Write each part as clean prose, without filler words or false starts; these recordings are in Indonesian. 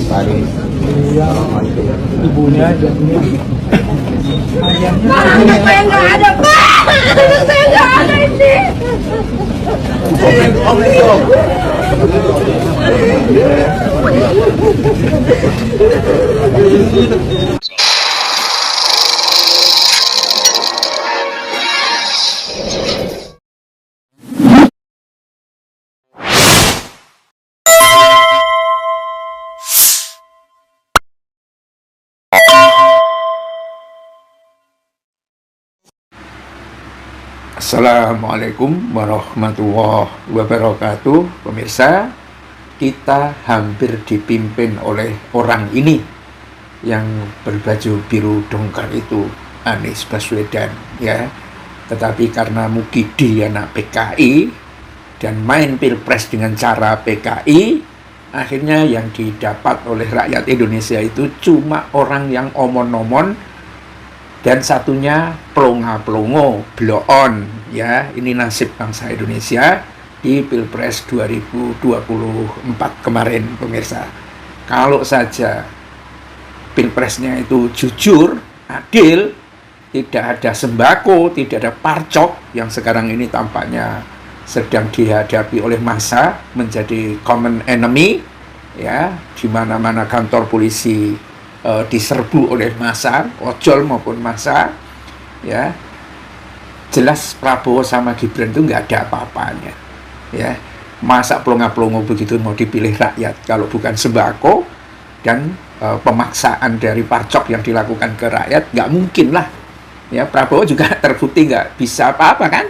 Paris. Iya, Assalamualaikum. ibunya aja ini. Ayahnya Anak saya nggak ada, Pak. Anak saya nggak ada ini. Assalamualaikum warahmatullahi wabarakatuh. Pemirsa, kita hampir dipimpin oleh orang ini yang berbaju biru dongker itu, Anies Baswedan, ya. Tetapi karena mukidi anak PKI dan main pilpres dengan cara PKI, akhirnya yang didapat oleh rakyat Indonesia itu cuma orang yang omon-omon dan satunya pelongo-pelongo, blow-on, ya. Ini nasib bangsa Indonesia di Pilpres 2024 kemarin, pemirsa. Kalau saja Pilpresnya itu jujur, adil, tidak ada sembako, tidak ada parcok yang sekarang ini tampaknya sedang dihadapi oleh massa menjadi common enemy, ya, di mana-mana kantor polisi diserbu oleh massa, ojol maupun massa, ya. Jelas Prabowo sama Gibran itu nggak ada apa-apanya, ya. Masa pelongo-pelongo begitu mau dipilih rakyat kalau bukan sembako dan pemaksaan dari parcok yang dilakukan ke rakyat, nggak mungkin lah, ya. Prabowo juga terbukti nggak bisa apa-apa kan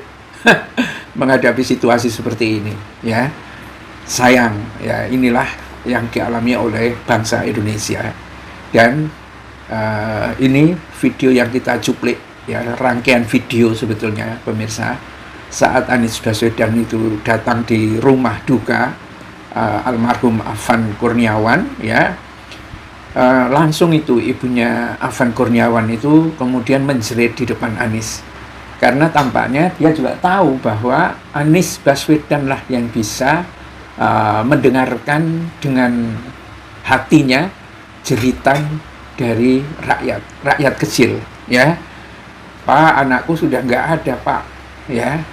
menghadapi situasi seperti ini, ya. Sayang, ya, inilah yang dialami oleh bangsa Indonesia. Dan ini video yang kita cuplik, ya, rangkaian video sebetulnya, pemirsa, saat Anies Baswedan itu datang di rumah duka almarhum Afan Kurniawan, ya. Langsung itu ibunya Afan Kurniawan itu kemudian menjerit di depan Anies, karena tampaknya dia juga tahu bahwa Anies Baswedan lah yang bisa mendengarkan dengan hatinya jeritan dari rakyat kecil, ya. Pak, anakku sudah nggak ada, Pak, ya.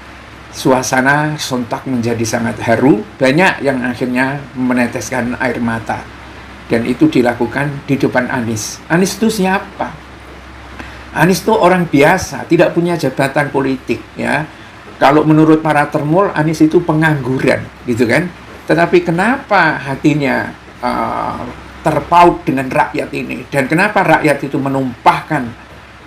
Suasana sontak menjadi sangat haru, banyak yang akhirnya meneteskan air mata, dan itu dilakukan di depan Anies. Anies itu siapa? Anies itu orang biasa, tidak punya jabatan politik, ya. Kalau menurut para termul, Anies itu pengangguran, gitu kan. Tetapi kenapa hatinya terpaut dengan rakyat ini, dan kenapa rakyat itu menumpahkan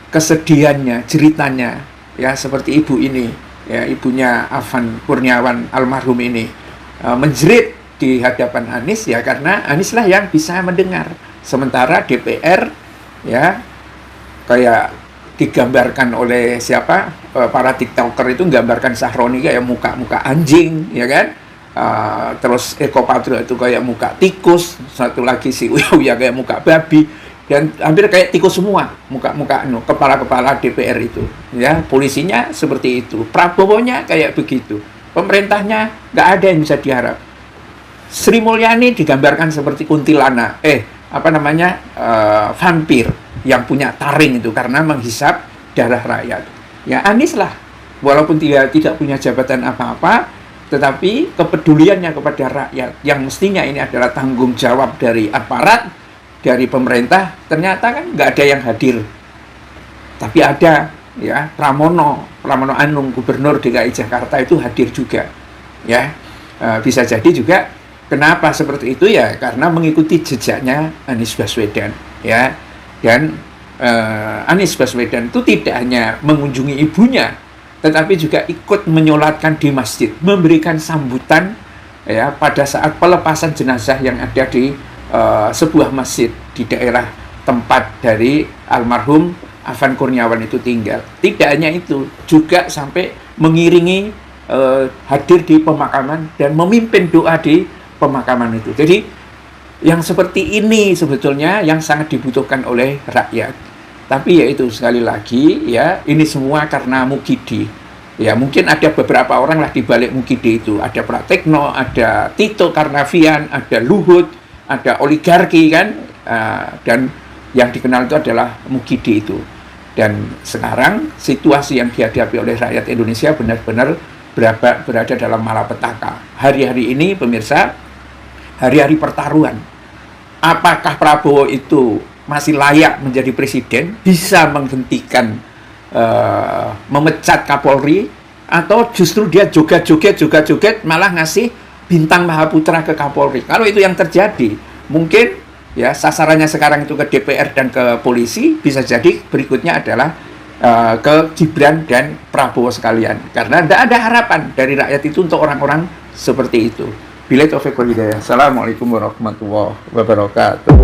kesedihannya, jeritannya, ya, seperti ibu ini, ya, ibunya Afan Kurniawan almarhum ini menjerit di hadapan Anies, ya, karena Anies lah yang bisa mendengar, sementara DPR, ya, kayak digambarkan oleh siapa, para tiktoker itu gambarkan Sahroni kayak muka-muka anjing, ya kan. Terus Eko Patrio itu kayak muka tikus, satu lagi si Uya kayak muka babi, dan hampir kayak tikus semua muka-muka kepala-kepala DPR itu, ya. Polisinya seperti itu, Prabowo-nya kayak begitu, pemerintahnya nggak ada yang bisa diharap. Sri Mulyani digambarkan seperti kuntilanak, vampir yang punya taring itu karena menghisap darah rakyat. Ya, Anies lah, walaupun dia tidak punya jabatan apa-apa, tetapi kepeduliannya kepada rakyat yang mestinya ini adalah tanggung jawab dari aparat, dari pemerintah, ternyata kan nggak ada yang hadir. Tapi ada, ya, Pramono Anung, Gubernur DKI Jakarta itu hadir juga, ya. Bisa jadi juga kenapa seperti itu, ya, karena mengikuti jejaknya Anies Baswedan, ya. Dan Anies Baswedan itu tidak hanya mengunjungi ibunya, tetapi juga ikut menyolatkan di masjid, memberikan sambutan, ya, pada saat pelepasan jenazah yang ada di sebuah masjid di daerah tempat dari almarhum Afan Kurniawan itu tinggal. Tidak hanya itu, juga sampai mengiringi hadir di pemakaman dan memimpin doa di pemakaman itu. Jadi yang seperti ini sebetulnya yang sangat dibutuhkan oleh rakyat. Tapi ya itu, sekali lagi, ya, ini semua karena mukidi. Ya, mungkin ada beberapa orang lah di balik mukidi itu. Ada Pratekno, ada Tito Karnavian, ada Luhut, ada oligarki kan, dan yang dikenal itu adalah Mukidi itu. Dan sekarang situasi yang dihadapi oleh rakyat Indonesia benar-benar berada dalam malapetaka. Hari-hari ini pemirsa, hari-hari pertaruhan. Apakah Prabowo itu masih layak menjadi presiden, bisa menghentikan, memecat Kapolri, atau justru dia joget-joget malah ngasih bintang Mahaputra ke Kapolri. Kalau itu yang terjadi, mungkin ya sasarannya sekarang itu ke DPR dan ke polisi, bisa jadi berikutnya adalah ke Gibran dan Prabowo sekalian. Karena tidak ada harapan dari rakyat itu untuk orang-orang seperti itu. Billahi taufiq wal hidayah. Assalamualaikum warahmatullahi wabarakatuh.